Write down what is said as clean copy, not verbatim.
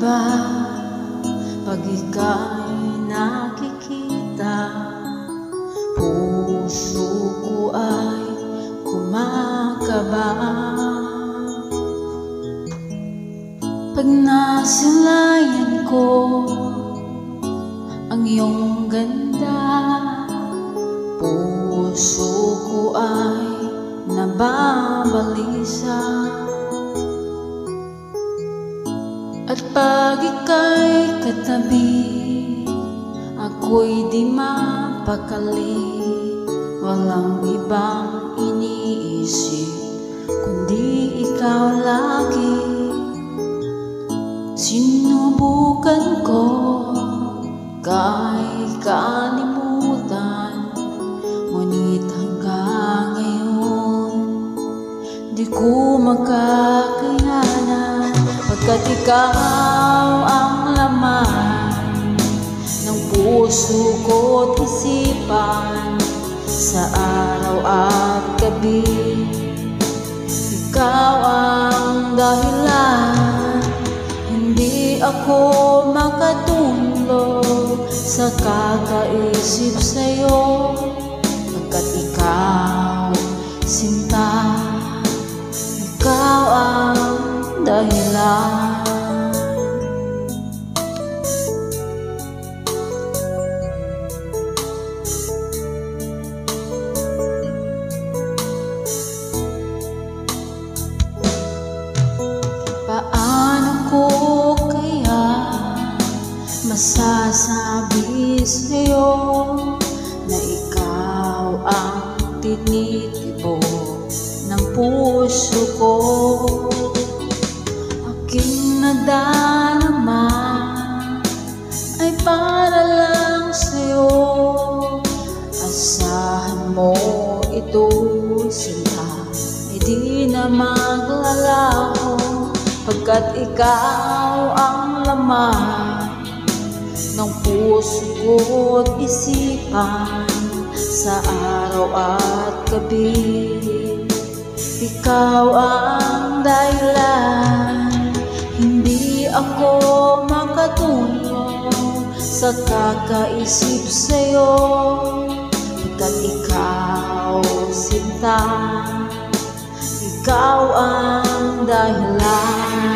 ba pag ika'y nakikita? Puso ko ay kumakaba pag nasilayan ko ang iyong ganda. Puso ko ay nababalisa, at pag ika'y katabi, ako'y di mapakali. Walang ibang iniisip kundi ikaw lagi. Sinubukan ko kahit kalimutan, ngunit hanggang ngayon di ko makakayanan, pagkat ikaw ang laman ng puso ko't isipan sa araw at gabi. Ikaw ang dahilan, hindi ako makatulog sa kakaisip sa'yo, pagkat ikaw, sinta, ikaw ang dahilan. Paano ko kaya masasabi sa'yo na ikaw ang tinitibok ng puso ko? Aking nadarama ay para lang sa'yo. Asahan mo ito, sinta, ay di na maglalaho, pagkat ikaw ang laman ng puso ko't isipan sa araw at gabi. Ikaw ang dahilan, hindi ako makatulog sa kakaisip sa'yo, pagkat ikaw, sinta, ikaw ang dahilan.